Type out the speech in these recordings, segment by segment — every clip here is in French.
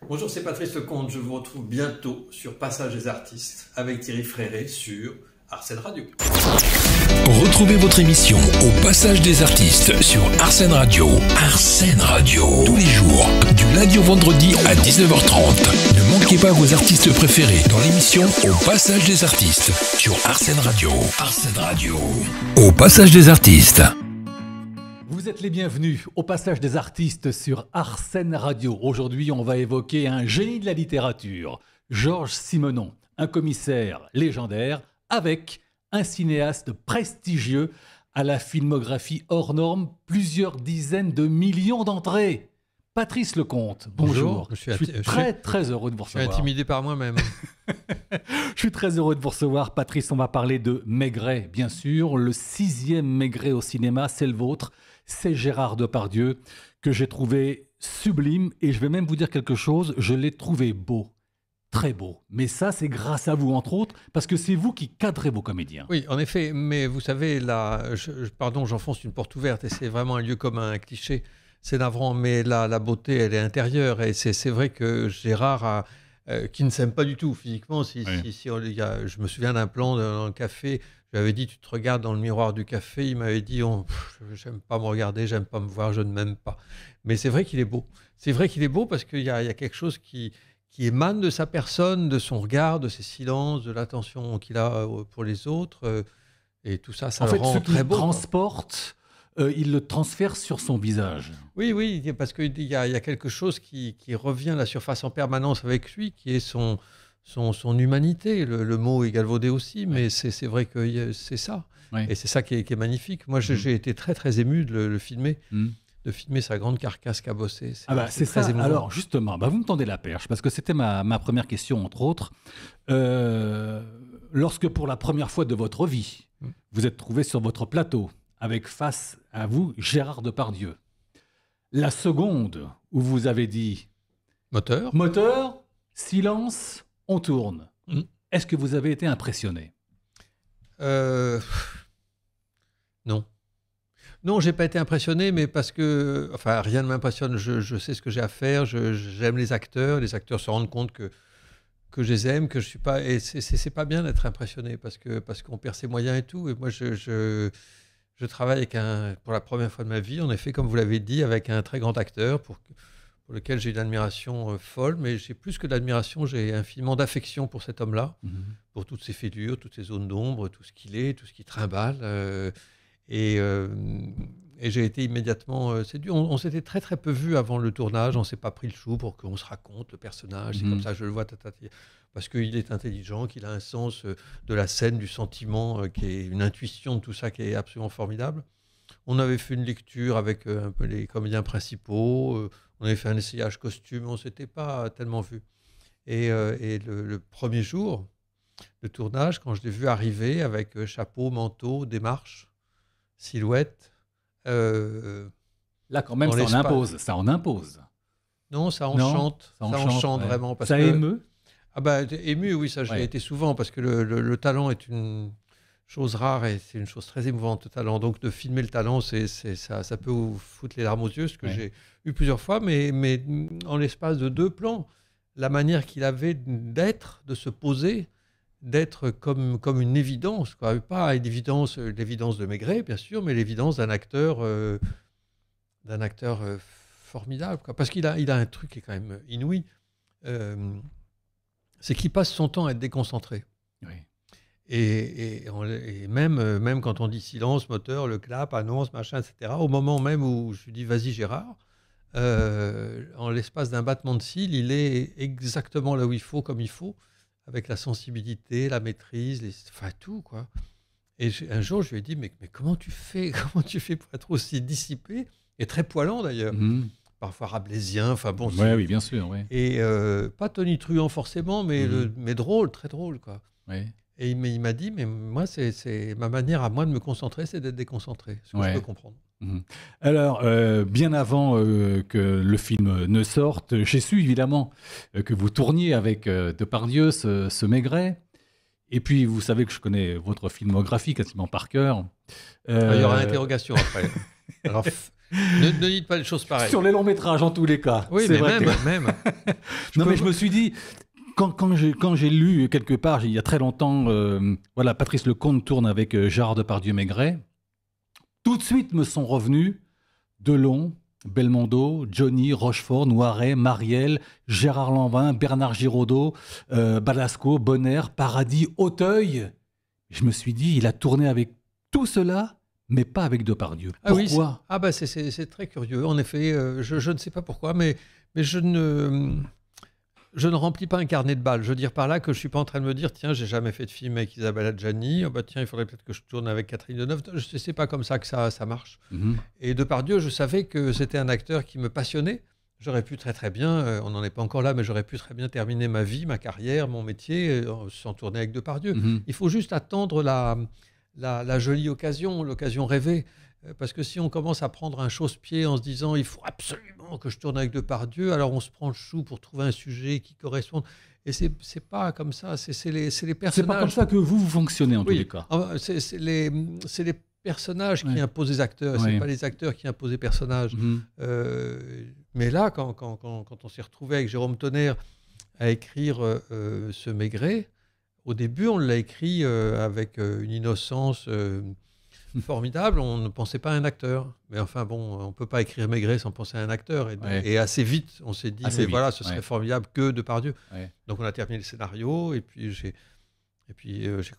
Bonjour, c'est Patrice Lecomte. Je vous retrouve bientôt sur Passage des artistes avec Thierry Fréré sur Arsène Radio. Retrouvez votre émission au Passage des artistes sur Arsène Radio. Arsène Radio, tous les jours, du lundi au vendredi à 19h30. Ne manquez pas vos artistes préférés dans l'émission Au Passage des artistes sur Arsène Radio. Arsène Radio. Au Passage des artistes. Vous êtes les bienvenus au Passage des artistes sur Arsène Radio. Aujourd'hui, on va évoquer un génie de la littérature, Georges Simenon, un commissaire légendaire avec un cinéaste prestigieux à la filmographie hors norme, plusieurs dizaines de millions d'entrées. Patrice Lecomte, bonjour. Je suis très heureux de vous recevoir. Je suis intimidé par moi-même. Je suis très heureux de vous recevoir. Patrice, on va parler de Maigret, bien sûr. Le 6e Maigret au cinéma, c'est le vôtre. C'est Gérard Depardieu, que j'ai trouvé sublime. Et je vais même vous dire quelque chose, je l'ai trouvé beau. Très beau. Mais ça, c'est grâce à vous, entre autres, parce que c'est vous qui cadrez vos comédiens. Oui, en effet. Mais vous savez, là, pardon, j'enfonce une porte ouverte et c'est vraiment un lieu commun, un cliché. C'est navrant, mais la beauté, elle est intérieure. Et c'est vrai que Gérard, qui ne s'aime pas du tout physiquement, je me souviens d'un plan dans le café, je lui avais dit, tu te regardes dans le miroir du café, il m'avait dit, j'aime pas me regarder, j'aime pas me voir, je ne m'aime pas. Mais c'est vrai qu'il est beau. C'est vrai qu'il est beau parce qu'il y a quelque chose qui émane de sa personne, de son regard, de ses silences, de l'attention qu'il a pour les autres. Et tout ça, ça le rend très beau. Transporte, il le transfère sur son visage. Oui, parce qu'il y a quelque chose qui revient à la surface en permanence avec lui, qui est son humanité. Le mot est galvaudé aussi, mais c'est vrai que c'est ça. Oui. Et c'est ça qui est magnifique. Moi, j'ai été très, très ému de le filmer. De filmer sa grande carcasse cabossée. C'est ça. Émouvant. Alors, justement, vous me tendez la perche, parce que c'était ma première question, entre autres. Lorsque, pour la première fois de votre vie, vous êtes trouvé sur votre plateau, avec face à vous Gérard Depardieu, la seconde où vous avez dit « Moteur, silence, on tourne ». Est-ce que vous avez été impressionné ? Non. Non, je n'ai pas été impressionné, mais parce que rien ne m'impressionne. Je sais ce que j'ai à faire, j'aime les acteurs se rendent compte que je les aime, que je suis pas... Et c'est pas bien d'être impressionné, parce qu'on perd ses moyens et tout. Et moi, je travaille pour la première fois de ma vie, en effet, comme vous l'avez dit, avec un très grand acteur pour lequel j'ai une admiration folle, mais j'ai plus que d'admiration, j'ai infiniment d'affection pour cet homme-là, pour toutes ses fêlures, toutes ses zones d'ombre, tout ce qu'il est, tout ce qu'il trimballe. Et j'ai été immédiatement séduit. On s'était très très peu vus avant le tournage, on ne s'est pas pris le chou pour qu'on se raconte le personnage, c'est comme ça je le vois, parce qu'il est intelligent, qu'il a un sens de la scène, du sentiment, qui est une intuition de tout ça qui est absolument formidable. On avait fait une lecture avec un peu les comédiens principaux, on avait fait un essayage costume, on ne s'était pas tellement vus. Et le premier jour de tournage, quand je l'ai vu arriver avec chapeau, manteau, démarche, silhouette... Là, quand même, ça en impose. Non, ça enchante. Ça enchante vraiment. Parce ça émeut. Ému, oui, ça j'ai été souvent, parce que le talent est une chose rare et c'est une chose très émouvante, le talent. Donc, de filmer le talent, ça peut vous foutre les larmes aux yeux, ce que j'ai eu plusieurs fois, mais en l'espace de 2 plans, la manière qu'il avait d'être, de se poser, d'être comme une évidence, quoi. Pas l'évidence de Maigret, bien sûr, mais l'évidence d'un acteur formidable, quoi. Parce qu'il a un truc qui est quand même inouï, c'est qu'il passe son temps à être déconcentré. Oui. Et même quand on dit silence, moteur, le clap, annonce, machin, etc., au moment même où je lui dis « vas-y Gérard », en l'espace d'un battement de cils, il est exactement là où il faut, comme il faut, avec la sensibilité, la maîtrise, tout, quoi. Et un jour, je lui ai dit, mais comment tu fais pour être aussi dissipé, et très poilant d'ailleurs, parfois rabelaisien, oui, bien sûr. Oui. Et pas tonitruant forcément, mais drôle, très drôle, quoi. Oui. Et il m'a dit, mais moi, c'est ma manière à moi de me concentrer, c'est d'être déconcentré, ce que je peux comprendre. Alors, bien avant que le film ne sorte, j'ai su évidemment que vous tourniez avec Depardieu, ce Maigret. Et puis, vous savez que je connais votre filmographie quasiment par cœur. Il y aura une interrogation après. Alors, Ne dites pas les choses pareilles. Sur les longs métrages, en tous les cas. Oui, c'est mais vrai même. Non, mais je me suis dit, quand j'ai lu quelque part, il y a très longtemps, voilà, Patrice Lecomte tourne avec Gérard Depardieu-Maigret, tout de suite me sont revenus Delon, Belmondo, Johnny, Rochefort, Noiret, Marielle, Gérard Lanvin, Bernard Giraudot, Balasco, Bonner, Paradis, Auteuil. Je me suis dit, il a tourné avec tout cela, mais pas avec Depardieu. Pourquoi ? Oui, c'est très curieux. En effet, je ne sais pas pourquoi, mais je ne remplis pas un carnet de balles. Je veux dire par là que je ne suis pas en train de me dire, tiens, j'ai jamais fait de film avec Isabelle Adjani, tiens, il faudrait peut-être que je tourne avec Catherine Deneuve. Je ne sais pas comme ça que ça marche. Et Depardieu, je savais que c'était un acteur qui me passionnait. J'aurais pu très bien, on n'en est pas encore là, mais j'aurais pu très bien terminer ma vie, ma carrière, mon métier, sans tourner avec Depardieu. Il faut juste attendre la jolie occasion, l'occasion rêvée. Parce que si on commence à prendre un chausse-pied en se disant il faut absolument que je tourne avec Depardieu, alors on se prend le chou pour trouver un sujet qui corresponde. Et c'est pas comme ça, c'est les personnages. C'est pas comme ça que vous fonctionnez en tous les cas. C'est les personnages qui imposent les acteurs, c'est pas les acteurs qui imposent les personnages. Mais là, quand on s'est retrouvé avec Jérôme Tonnerre à écrire ce Maigret, au début on l'a écrit avec une innocence formidable, on ne pensait pas à un acteur. Mais enfin bon, on ne peut pas écrire Maigret sans penser à un acteur. Et assez vite, on s'est dit, voilà, ce serait formidable que Depardieu. Donc on a terminé le scénario, et puis j'ai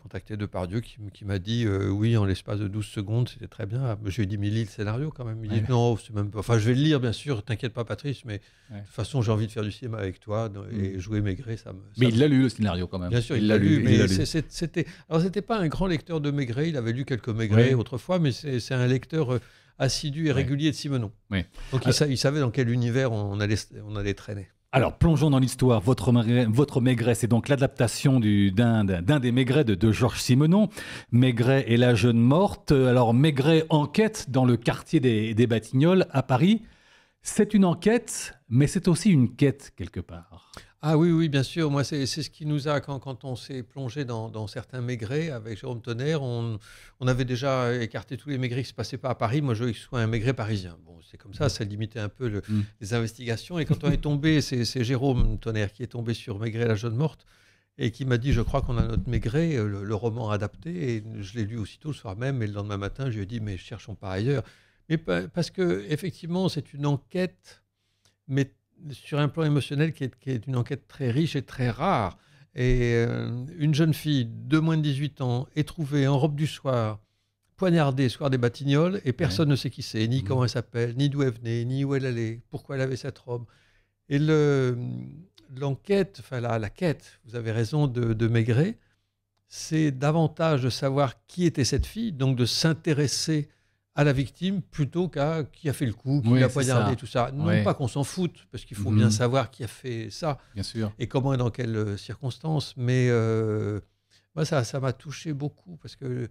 contacté Depardieu qui m'a dit oui, en l'espace de 12 secondes, c'était très bien. Je lui ai dit, mais lis le scénario quand même. Il dit non, c'est même pas... Enfin, je vais le lire, bien sûr, t'inquiète pas, Patrice, mais de toute façon, j'ai envie de faire du cinéma avec toi et jouer Maigret, Mais il l'a lu, le scénario, quand même. Bien sûr, il l'a lu, mais c'était pas un grand lecteur de Maigret, il avait lu quelques Maigret autrefois, mais c'est un lecteur assidu et régulier de Simenon. Donc il savait dans quel univers on allait traîner. Alors, plongeons dans l'histoire. Votre Maigret, c'est donc l'adaptation d'un des Maigrets de Georges Simenon. Maigret et la jeune morte. Alors, Maigret enquête dans le quartier des Batignolles, à Paris. C'est une enquête, mais c'est aussi une quête, quelque part. Ah oui, bien sûr. Moi, c'est ce qui nous a, quand on s'est plongé dans certains Maigrets avec Jérôme Tonnerre, on avait déjà écarté tous les Maigrets qui ne se passaient pas à Paris. Moi, je veux que ce soit un Maigret parisien. Bon, c'est comme ça limitait un peu les investigations. Et quand on est tombé, c'est Jérôme Tonnerre qui est tombé sur Maigret, la jeune morte, et qui m'a dit, je crois qu'on a notre Maigret, le roman adapté. Et je l'ai lu aussitôt le soir même. Et le lendemain matin, je lui ai dit, mais cherchons pas ailleurs. Mais parce que effectivement, c'est une enquête, mais sur un plan émotionnel qui est une enquête très riche et très rare. Et une jeune fille de moins de 18 ans est trouvée en robe du soir, poignardée, square des Batignolles, et personne ne sait qui c'est, ni comment elle s'appelle, ni d'où elle venait, ni où elle allait, pourquoi elle avait cette robe. Et l'enquête, enfin la quête, vous avez raison, de Maigret, c'est davantage de savoir qui était cette fille, donc de s'intéresser à la victime plutôt qu'à qui a fait le coup, qui l'a poignardé, tout ça. Non pas qu'on s'en foute, parce qu'il faut bien savoir qui a fait ça, bien sûr, et comment et dans quelles circonstances. Mais moi, ça m'a touché beaucoup, parce que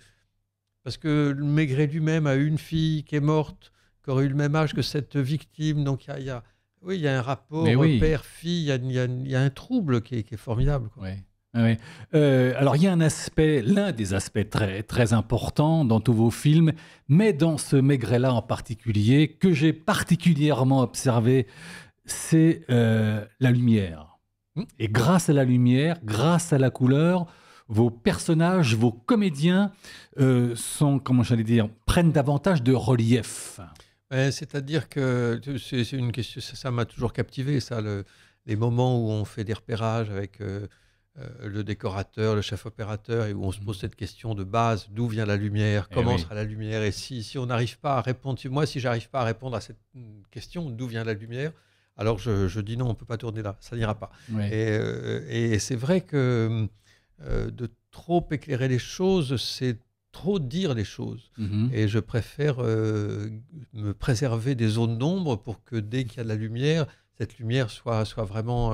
le Maigret lui-même a eu une fille qui est morte, qui aurait eu le même âge que cette victime. Donc il y a un rapport père-fille, il y a un trouble qui est formidable, quoi. Alors, il y a l'un des aspects très, très importants dans tous vos films, mais dans ce Maigret-là en particulier, que j'ai particulièrement observé, c'est la lumière. Et grâce à la lumière, grâce à la couleur, vos personnages, vos comédiens prennent davantage de relief. C'est-à-dire que c'est une question, ça m'a toujours captivé, ça, les moments où on fait des repérages avec le décorateur, le chef opérateur, et où on se pose cette question de base, d'où vient la lumière, comment sera la lumière, et si on n'arrive pas à répondre, si j'arrive pas à répondre à cette question, d'où vient la lumière, alors je dis non, on ne peut pas tourner là, ça n'ira pas. Et c'est vrai que de trop éclairer les choses, c'est trop dire les choses. Et je préfère me préserver des zones d'ombre pour que dès qu'il y a de la lumière, cette lumière soit vraiment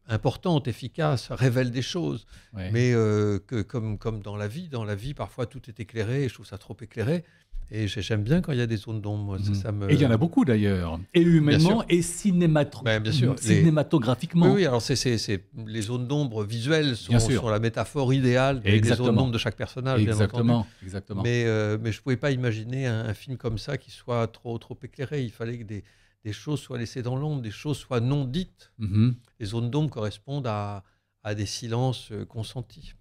importante, efficace, révèle des choses. Mais que comme dans la vie, parfois tout est éclairé, et je trouve ça trop éclairé. Et j'aime bien quand il y a des zones d'ombre. Et il y en a beaucoup d'ailleurs, et humainement et bien sûr. cinématographiquement. Oui, alors les zones d'ombre visuelles sont la métaphore idéale des zones d'ombre de chaque personnage, bien entendu. Exactement. Mais je ne pouvais pas imaginer un film comme ça qui soit trop éclairé. Il fallait que des choses soient laissées dans l'ombre, des choses soient non dites. Les zones d'ombre correspondent à des silences consentis.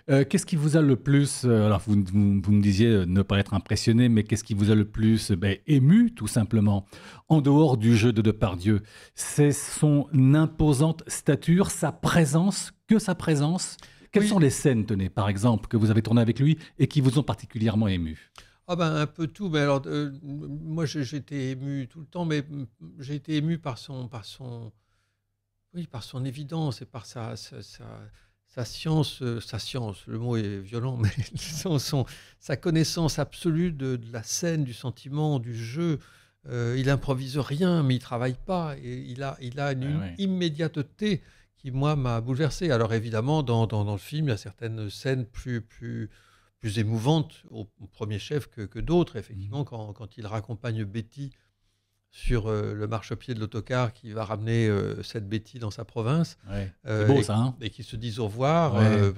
Qu'est-ce qui vous a le plus, alors vous me disiez ne pas être impressionné, mais qu'est-ce qui vous a le plus ému, tout simplement, en dehors du jeu de Depardieu? C'est son imposante stature, sa présence. Quelles sont les scènes, tenez, par exemple, que vous avez tournées avec lui et qui vous ont particulièrement ému? Un peu tout. Mais alors, moi, j'étais ému tout le temps, mais j'ai été ému par son évidence et par sa science, le mot est violent, mais sa connaissance absolue de la scène, du sentiment, du jeu. Il improvise rien, mais il travaille pas. Et il a une immédiateté qui, moi, m'a bouleversé. Alors évidemment, dans le film, il y a certaines scènes plus émouvantes au premier chef que d'autres. Effectivement, quand il raccompagne Betty sur le marchepied de l'autocar qui va ramener cette Betty dans sa province. C'est beau, ça, hein. Et qui se disent au revoir.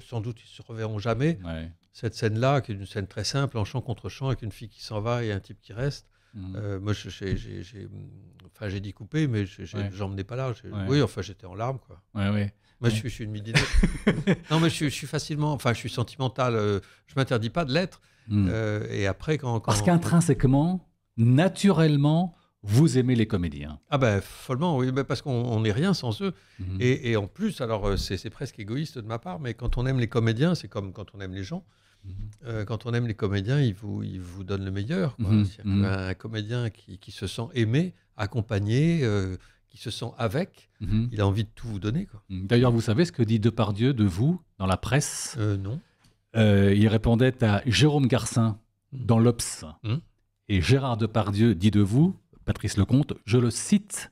Sans doute, ils ne se reverront jamais. Cette scène-là, qui est une scène très simple, en chant contre chant, avec une fille qui s'en va et un type qui reste. Moi, j'ai dit couper, mais j'en menais pas là. Oui, enfin, j'étais en larmes, quoi. Moi, je suis une midinette. Non, mais je suis facilement... Enfin, je suis sentimental. Je ne m'interdis pas de l'être. Et après, Parce qu'intrinsèquement, naturellement, vous aimez les comédiens. Follement, oui, parce qu'on n'est rien sans eux. Et en plus, alors c'est presque égoïste de ma part, mais quand on aime les comédiens, c'est comme quand on aime les gens. Quand on aime les comédiens, ils vous donnent le meilleur. Un comédien qui se sent aimé, accompagné, qui se sent avec, il a envie de tout vous donner, quoi. D'ailleurs, vous savez ce que dit Depardieu de vous dans la presse? Non. Il répondait à Jérôme Garcin dans l'Obs. Et Gérard Depardieu dit de vous, Patrice Lecomte, je le cite,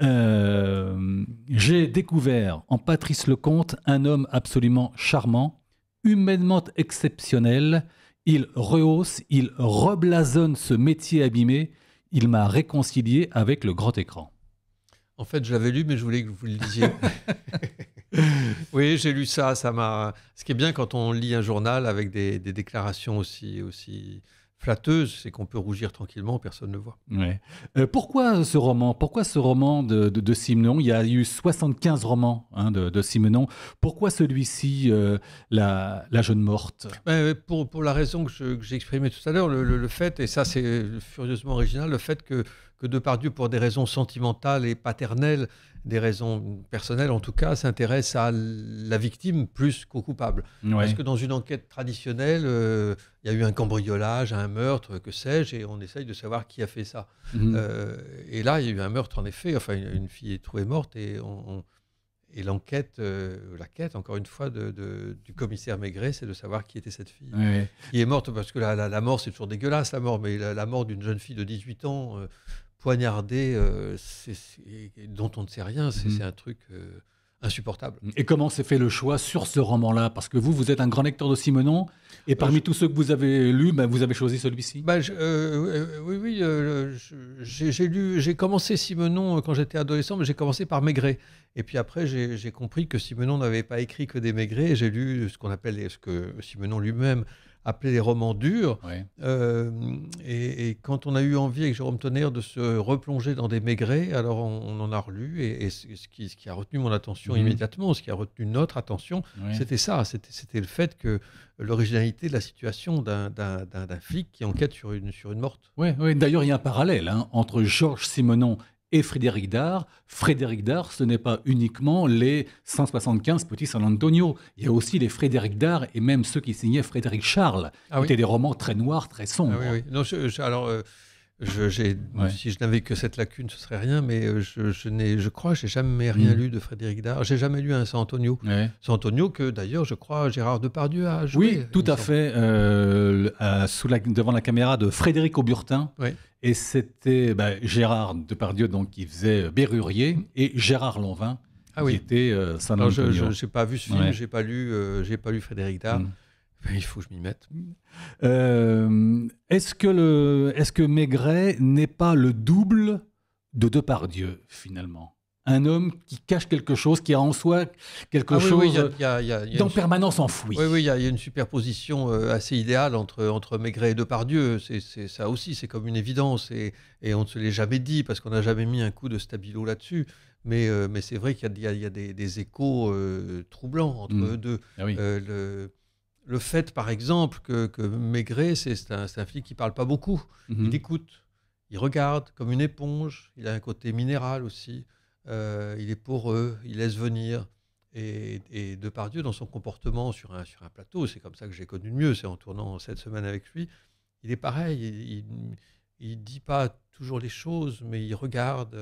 j'ai découvert en Patrice Lecomte un homme absolument charmant, humainement exceptionnel. Il rehausse, il reblasonne ce métier abîmé. Il m'a réconcilié avec le grand écran. En fait, je l'avais lu, mais je voulais que vous le lisiez. Oui, j'ai lu ça. Ce qui est bien quand on lit un journal avec des déclarations aussi flatteuse, c'est qu'on peut rougir tranquillement, personne ne le voit. Pourquoi ce roman de Simenon? Il y a eu 75 romans de Simenon. Pourquoi celui-ci, la jeune morte? Pour la raison que j'ai exprimée tout à l'heure, le fait, et ça c'est furieusement original, le fait que Depardieu, pour des raisons sentimentales et paternelles, des raisons personnelles en tout cas, s'intéresse à la victime plus qu'au coupable. Parce que dans une enquête traditionnelle, il y a eu un cambriolage, un meurtre, que sais-je, et on essaye de savoir qui a fait ça. Et là, il y a eu un meurtre en effet, enfin une fille est trouvée morte, et la quête, encore une fois, du commissaire Maigret, c'est de savoir qui était cette fille. Qui est morte, parce que la mort, c'est toujours dégueulasse, la mort, mais la mort d'une jeune fille de 18 ans... poignardée, dont on ne sait rien, c'est un truc insupportable. Et comment s'est fait le choix sur ce roman-là? Parce que vous êtes un grand lecteur de Simenon, et parmi tous ceux que vous avez lus, vous avez choisi celui-ci. Oui, j'ai commencé Simenon quand j'étais adolescent, mais j'ai commencé par Maigret. Et puis après, j'ai compris que Simenon n'avait pas écrit que des Maigret, et j'ai lu ce que Simenon lui-même appelé les romans durs. Et quand on a eu envie avec Jérôme Tonnerre de se replonger dans des Maigret, alors on en a relu, et ce qui a retenu mon attention immédiatement, ce qui a retenu notre attention, c'était ça, c'était le fait que l'originalité de la situation d'un flic qui enquête sur une morte. D'ailleurs, il y a un parallèle entre Georges Simenon et Frédéric Dard. Frédéric Dard, ce n'est pas uniquement les 175 petits San Antonio. Il y a aussi les Frédéric Dard et même ceux qui signaient Frédéric Charles. C'était des romans très noirs, très sombres. Non, si je n'avais que cette lacune, ce serait rien, mais je crois que je n'ai jamais rien lu de Frédéric Dard. Je n'ai jamais lu un San Antonio. San Antonio que d'ailleurs, je crois, Gérard Depardieu a joué. Oui, tout à fait, devant la caméra de Frédéric Auburtin. Et c'était Gérard Depardieu donc, qui faisait Bérurier, et Gérard Lanvin qui était San Antonio. Je n'ai pas vu ce film, j'ai pas lu Frédéric Dard. Il faut que je m'y mette. Est-ce que Maigret n'est pas le double de Depardieu, finalement? Un homme qui cache quelque chose, qui a en soi quelque chose il y a d'en permanence enfoui. Oui, il y a une superposition assez idéale entre Maigret et Depardieu. C'est ça aussi, c'est comme une évidence. Et on ne se l'est jamais dit parce qu'on n'a jamais mis un coup de stabilo là-dessus. Mais c'est vrai qu'il y a des échos troublants entre eux deux. Ah oui. Le fait, par exemple, que Maigret, c'est un flic qui ne parle pas beaucoup. Il écoute, il regarde comme une éponge. Il a un côté minéral aussi. Il est poreux, il laisse venir. Et Depardieu, dans son comportement sur un plateau, c'est comme ça que j'ai connu le mieux, c'est en tournant cette semaine avec lui, il est pareil, il ne dit pas toujours les choses, mais il regarde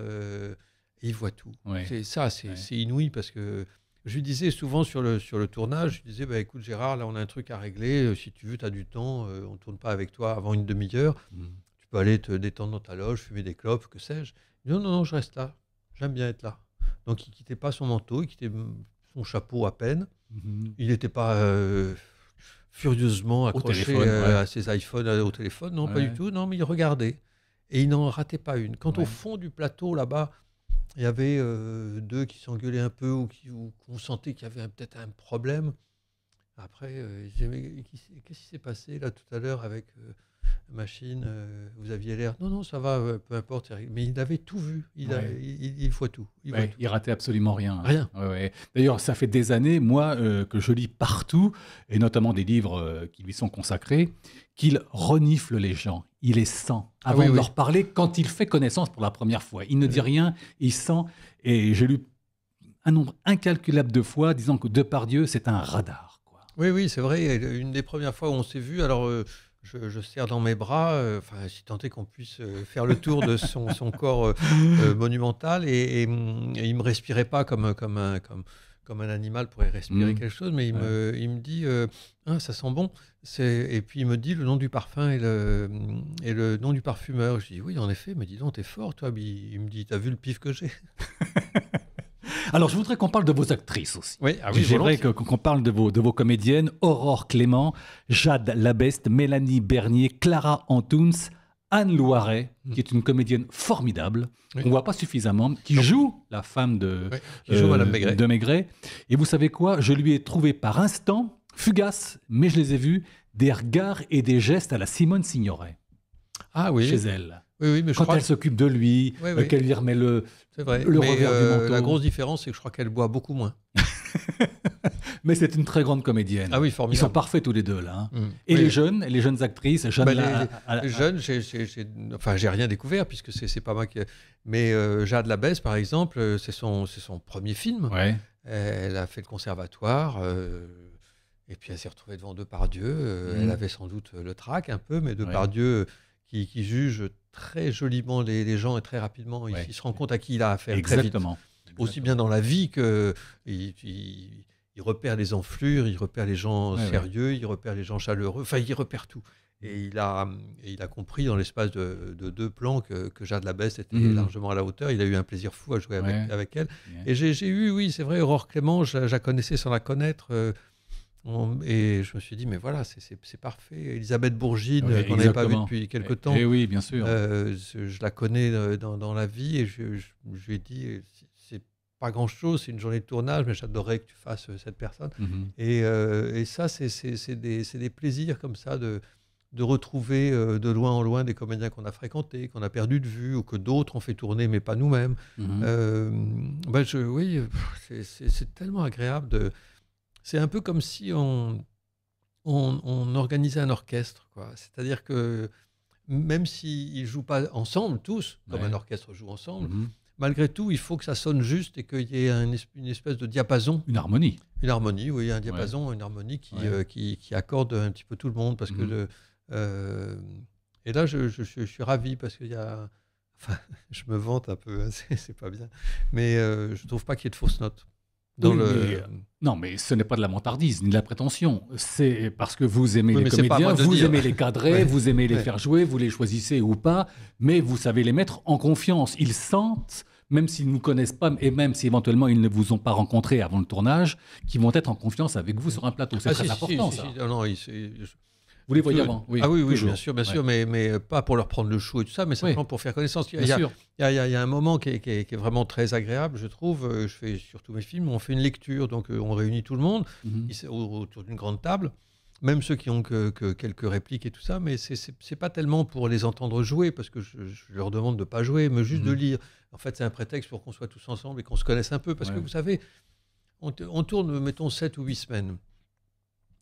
et il voit tout. Ouais. C'est inouï, parce que je lui disais souvent sur le tournage, je lui disais, bah, écoute Gérard, là on a un truc à régler, si tu veux, tu as du temps, on ne tourne pas avec toi avant une demi-heure, tu peux aller te détendre dans ta loge, fumer des clopes, que sais-je. Il dit, non, je reste là. J'aime bien être là. Donc, il ne quittait pas son manteau, il quittait son chapeau à peine. Il n'était pas furieusement accroché à ses iPhones, au téléphone. Non, pas du tout. Non, mais il regardait. Et il n'en ratait pas une. Quand au fond du plateau, là-bas, il y avait deux qui s'engueulaient un peu ou qu'on sentait qu'il y avait peut-être un problème. Après, je disais, mais qu'est-ce qui s'est passé là tout à l'heure avec... machine, vous aviez l'air... Non, ça va, peu importe. Mais il avait tout vu. Il voit tout. Il ratait absolument rien. Rien. Ouais. D'ailleurs, ça fait des années, moi, que je lis partout, et notamment des livres qui lui sont consacrés, qu'il renifle les gens. Il les sent avant de leur parler quand il fait connaissance pour la première fois. Il ne dit rien, il sent. Et j'ai lu un nombre incalculable de fois disant que Depardieu, c'est un radar, quoi. Oui, c'est vrai. Une des premières fois où on s'est vu, alors... Je serre dans mes bras, si tant est qu'on puisse faire le tour de son corps monumental, et il ne me respirait pas comme un animal pourrait respirer quelque chose, mais il me dit ça sent bon. Et puis il me dit le nom du parfum et le nom du parfumeur. Je dis oui, en effet, mais dis donc, t'es fort, toi. Il me dit, t'as vu le pif que j'ai? Alors, je voudrais qu'on parle de vos actrices aussi. Oui, J'aimerais qu'on parle de vos comédiennes, Aurore Clément, Jade Labeste, Mélanie Bernier, Clara Antunes, Anne Loiret, qui est une comédienne formidable, qu'on ne voit pas suffisamment, qui joue la femme de Maigret. Et vous savez quoi? Je lui ai trouvé par instant, fugace, mais je les ai vus, des regards et des gestes à la Simone Signoret. Ah oui. Chez elle. Oui, mais quand elle s'occupe de lui, qu'elle lui remet le revers du manteau. La grosse différence, c'est que je crois qu'elle boit beaucoup moins. Mais c'est une très grande comédienne. Ah oui, formidable. Ils sont parfaits tous les deux, là. Et les jeunes actrices, les jeunes, j'ai rien découvert, puisque c'est pas moi qui... Mais Jade Labeste, par exemple, c'est son premier film. Ouais. Elle a fait le conservatoire, et puis elle s'est retrouvée devant Depardieu. Elle avait sans doute le trac un peu, mais Depardieu... Qui juge très joliment les gens et très rapidement. Il se rend compte à qui il a affaire. Exactement. Très vite. Aussi bien dans la vie que il repère les enflures, il repère les gens sérieux, il repère les gens chaleureux. Enfin, il repère tout. Et il a compris dans l'espace de 2 plans que Jade Labeste était largement à la hauteur. Il a eu un plaisir fou à jouer avec elle. Et j'ai eu, oui, c'est vrai, Aurore Clément, je la connaissais sans la connaître. Et je me suis dit, mais voilà, c'est parfait. Elisabeth Bourgine, qu'on n'avait pas vue depuis quelque temps. Et oui, bien sûr. Je la connais dans la vie, et je lui ai dit, c'est pas grand-chose, c'est une journée de tournage, mais j'adorerais que tu fasses cette personne. Et ça, c'est des plaisirs comme ça de retrouver de loin en loin des comédiens qu'on a fréquentés, qu'on a perdu de vue, ou que d'autres ont fait tourner, mais pas nous-mêmes. Oui, c'est tellement agréable de... C'est un peu comme si on organisait un orchestre, quoi. C'est-à-dire que même s'ils ne jouent pas ensemble, tous, comme un orchestre joue ensemble, malgré tout, il faut que ça sonne juste et qu'il y ait une espèce de diapason. Une harmonie. Une harmonie, oui, un diapason, une harmonie qui accorde un petit peu tout le monde. Parce que et là, je suis ravi parce qu'il y a... Enfin, je me vante un peu, hein, c'est pas bien. Mais je ne trouve pas qu'il y ait de fausses notes. Non, mais ce n'est pas de la vantardise ni de la prétention. C'est parce que vous aimez les comédiens, vous aimez les cadrer, vous aimez les faire jouer, vous les choisissez ou pas, mais vous savez les mettre en confiance. Ils sentent même s'ils ne vous connaissent pas, et même si éventuellement ils ne vous ont pas rencontré avant le tournage, qui vont être en confiance avec vous sur un plateau. C'est très important, ça. Non, Vous les voyez avant? Oui, toujours. Bien sûr, mais pas pour leur prendre le chou et tout ça, mais simplement pour faire connaissance. Il y a un moment qui est vraiment très agréable, je trouve. Je fais sur tous mes films, on fait une lecture, donc on réunit tout le monde autour d'une grande table. Même ceux qui ont que quelques répliques et tout ça, mais c'est pas tellement pour les entendre jouer, parce que je leur demande de pas jouer, mais juste de lire. En fait, c'est un prétexte pour qu'on soit tous ensemble et qu'on se connaisse un peu, parce que vous savez, on tourne, mettons, 7 ou 8 semaines.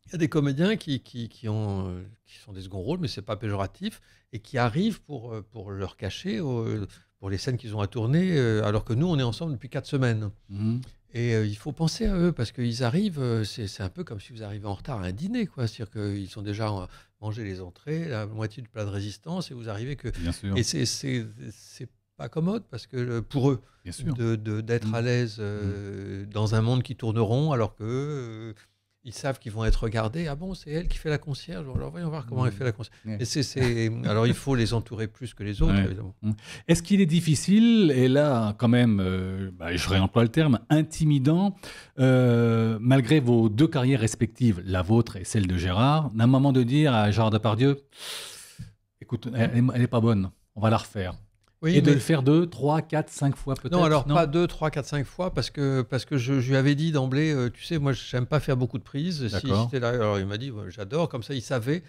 Il y a des comédiens qui sont des seconds rôles, mais c'est pas péjoratif, et qui arrivent pour leur cacher pour les scènes qu'ils ont à tourner, alors que nous, on est ensemble depuis 4 semaines. Et il faut penser à eux, parce qu'ils arrivent, c'est un peu comme si vous arrivez en retard à un dîner, quoi. C'est-à-dire qu'ils ont déjà mangé les entrées, la moitié du plat de résistance, et vous arrivez que... Bien sûr. Et c'est pas commode, parce que pour eux, d'être à l'aise dans un monde qui tourne rond, alors que... ils savent qu'ils vont être regardés. Ah bon, c'est elle qui fait la concierge. Alors voyons voir comment elle fait la concierge. Et alors il faut les entourer plus que les autres, évidemment. Est-ce qu'il est difficile, et là quand même, je réemploie le terme, intimidant, malgré vos 2 carrières respectives, la vôtre et celle de Gérard, d'un moment de dire à Gérard Depardieu, écoute, elle n'est pas bonne, on va la refaire. Et de le faire 2, 3, 4, 5 fois peut-être? Non, alors pas 2, 3, 4, 5 fois, parce que je lui avais dit d'emblée, tu sais, moi, j'aime pas faire beaucoup de prises. Si j'étais là, alors il m'a dit, j'adore, comme ça, il savait,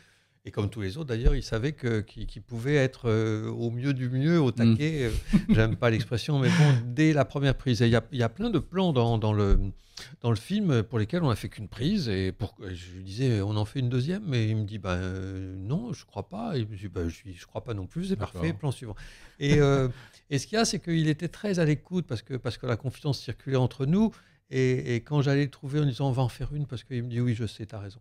et comme tous les autres d'ailleurs, il savait qu'il pouvait être au mieux du mieux, au taquet. J'aime pas l'expression, mais bon, dès la première prise. Il y a plein de plans dans le film pour lesquels on n'a fait qu'une prise, et je lui disais, on en fait une deuxième, mais il me dit, non, je crois pas. Et je lui dis, je crois pas non plus, c'est parfait, plan suivant. Et ce qu'il y a, c'est qu'il était très à l'écoute, parce que la confiance circulait entre nous. Et quand j'allais le trouver en disant on va en faire une, parce qu'il me dit oui, je sais, t'as raison.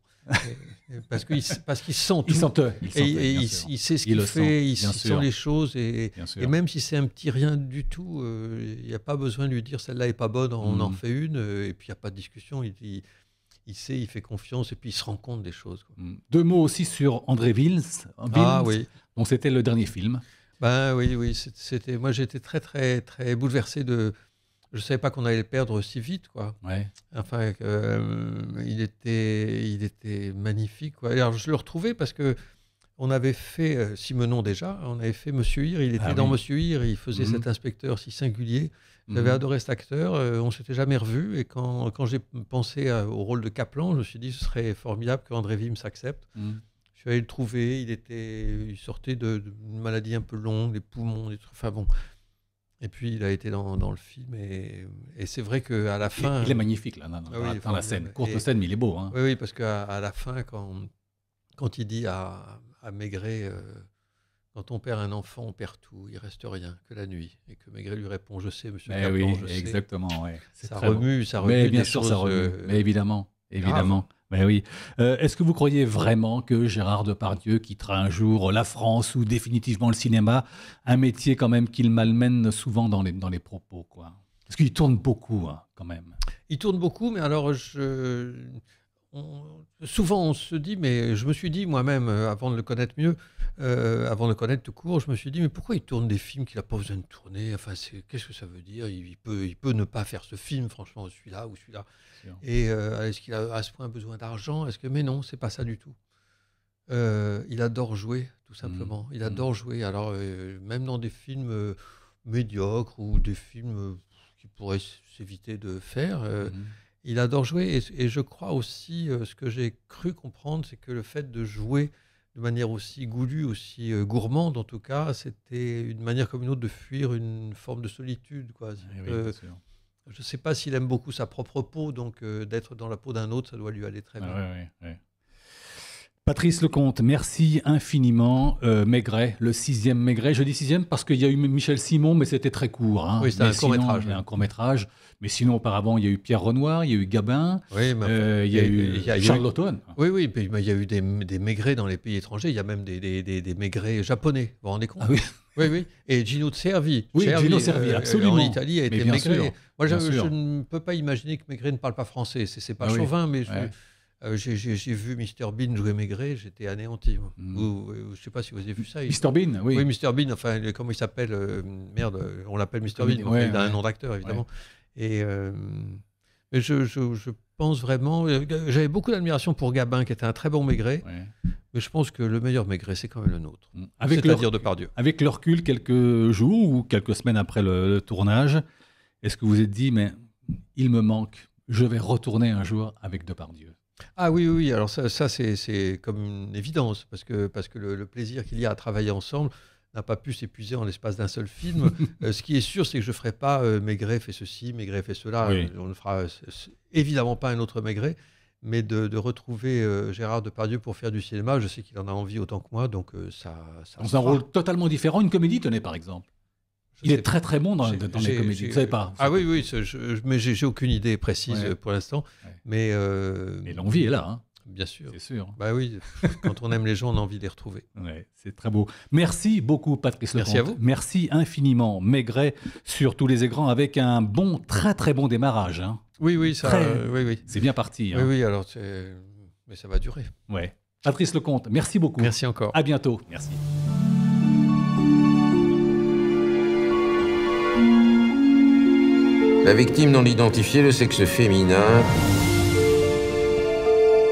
parce qu'il sent tout. Il sait ce qu'il fait, il sent les choses. Et même si c'est un petit rien du tout, il n'y a pas besoin de lui dire celle-là n'est pas bonne, on en fait une. Et puis il n'y a pas de discussion. Il sait, il fait confiance, et puis il se rend compte des choses, quoi. 2 mots aussi sur André Wilms. dont c'était le dernier film. Oui. Moi, j'étais très, très, très bouleversé de... Je ne savais pas qu'on allait le perdre si vite, quoi. Ouais. Enfin, il était magnifique, quoi. Alors, je le retrouvais parce que on avait fait Simenon déjà. On avait fait Monsieur Hir. Il était dans Monsieur Hir. Il faisait cet inspecteur si singulier. J'avais adoré cet acteur. On s'était jamais revus. Et quand j'ai pensé au rôle de Kaplan, je me suis dit ce serait formidable qu'André Wilms s'accepte. Je suis allé le trouver. Il sortait d'une maladie un peu longue, les poumons, des trucs. Enfin bon. Et puis il a été dans le film, et c'est vrai qu'à la fin... Il est magnifique là, dans la scène, courte scène, mais il est beau. Hein. Oui, parce qu'à la fin, quand il dit à Maigret, quand on perd un enfant, on perd tout, il reste rien que la nuit. Et que Maigret lui répond, je sais, monsieur Kaplan, je sais. Exactement, ouais. Ça remue mais bien sûr, ça remue, mais évidemment. Mais oui. Est-ce que vous croyez vraiment que Gérard Depardieu quittera un jour la France ou définitivement le cinéma, un métier quand même qu'il malmène souvent dans les propos, quoi? Parce qu'il tourne beaucoup, hein, quand même. Il tourne beaucoup, mais alors souvent on se dit, mais je me suis dit moi-même, avant de le connaître mieux, avant de le connaître tout court, je me suis dit, mais pourquoi il tourne des films qu'il n'a pas besoin de tourner? Enfin, qu'est-ce que ça veut dire? Il peut ne pas faire ce film, franchement, celui-là ou celui-là. Et est-ce qu'il a à ce point besoin d'argent? Mais non, c'est pas ça du tout. Il adore jouer, tout simplement. Il adore jouer. Alors, même dans des films médiocres ou des films qu'il pourrait s'éviter de faire, il adore jouer. Et je crois aussi, ce que j'ai cru comprendre, c'est que le fait de jouer de manière aussi goulue, aussi gourmande en tout cas, c'était une manière comme une autre de fuir une forme de solitude, quoi. Je ne sais pas s'il aime beaucoup sa propre peau, donc d'être dans la peau d'un autre, ça doit lui aller très bien. Ouais. Patrice Lecomte, merci infiniment. Maigret, le 6e Maigret. Je dis 6e parce qu'il y a eu Michel Simon, mais c'était très court. Hein. Oui, c'était un court-métrage. Un court-métrage. Mais sinon, auparavant, il y a eu Pierre Renoir, il y a eu Gabin, il y a eu Charles Laughton. Oui, mais il y a eu des Maigrets dans les pays étrangers. Il y a même des Maigrets japonais, vous vous rendez compte? Oui. Et Gino Cervi. Gino Cervi, absolument. En Italie, a été Maigret. Moi, je ne peux pas imaginer que Maigret ne parle pas français. C'est pas chauvin, mais J'ai vu Mr Bean jouer Maigret, j'étais anéanti. Je ne sais pas si vous avez vu ça. Mr Bean, oui. Oui, Mr Bean, enfin, comment il s'appelle merde, on l'appelle Mr Bean, il a un nom d'acteur, évidemment. Ouais. Mais je pense vraiment... J'avais beaucoup d'admiration pour Gabin, qui était un très bon Maigret, mais je pense que le meilleur Maigret, c'est quand même le nôtre. C'est-à-dire Depardieu. Avec le recul, quelques jours ou quelques semaines après le tournage, est-ce que vous vous êtes dit, mais il me manque, je vais retourner un jour avec Depardieu? Ah oui, alors ça c'est comme une évidence, parce que le plaisir qu'il y a à travailler ensemble n'a pas pu s'épuiser en l'espace d'un seul film. Ce qui est sûr, c'est que je ne ferai pas Maigret fait ceci, Maigret fait cela. Oui. On ne fera évidemment pas un autre Maigret, mais de retrouver Gérard Depardieu pour faire du cinéma, je sais qu'il en a envie autant que moi, donc ça dans un rôle totalement différent, une comédie, tenez par exemple. Il est très très bon dans les comédies, vous ne savez pas. Ah oui, mais j'ai aucune idée précise pour l'instant. Mais l'envie est là, hein. Bien sûr. C'est sûr. Bah oui, quand on aime les gens, on a envie de les retrouver. Ouais, c'est très beau. Merci beaucoup, Patrice Lecomte. Merci à vous. Merci infiniment. Maigret sur tous les écrans avec un très très bon démarrage. Hein. Oui, ça. Oui. C'est bien parti. Hein. Oui, alors mais ça va durer. Ouais. Patrice Lecomte, merci beaucoup. Merci encore. À bientôt. Merci. La victime non identifiée, le sexe féminin.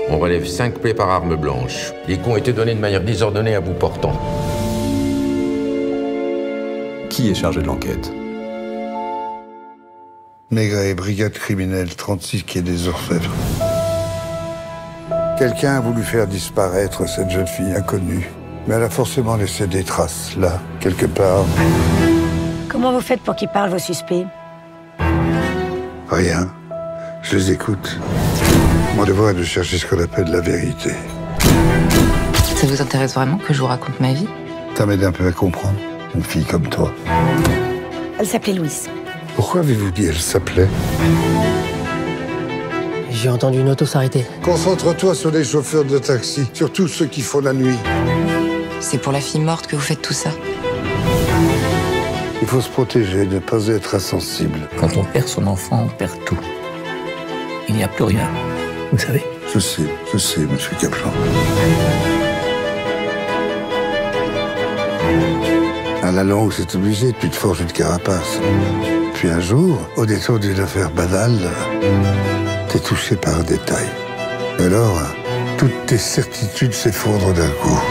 On relève 5 plaies par arme blanche. Les coups ont été donnés de manière désordonnée à bout portant. Qui est chargé de l'enquête? Maigret, brigade criminelle 36 quai des Orfèvres. Quelqu'un a voulu faire disparaître cette jeune fille inconnue, mais elle a forcément laissé des traces, là, quelque part. Comment vous faites pour qu'ils parlent, vos suspects? Rien. Je les écoute. Mon devoir est de chercher ce qu'on appelle la vérité. Ça vous intéresse vraiment que je vous raconte ma vie? Ça m'aide un peu à comprendre, une fille comme toi. Elle s'appelait Louise. Pourquoi avez-vous dit elle s'appelait? J'ai entendu une auto s'arrêter. Concentre-toi sur les chauffeurs de taxi, surtout ceux qui font la nuit. C'est pour la fille morte que vous faites tout ça? Il faut se protéger, ne pas être insensible. Quand on perd son enfant, on perd tout. Il n'y a plus rien, vous savez. Je sais, monsieur Kaplan. À la longue, c'est obligé, tu te forges une carapace. Puis un jour, au détour d'une affaire banale, t'es touché par un détail. Alors, toutes tes certitudes s'effondrent d'un coup.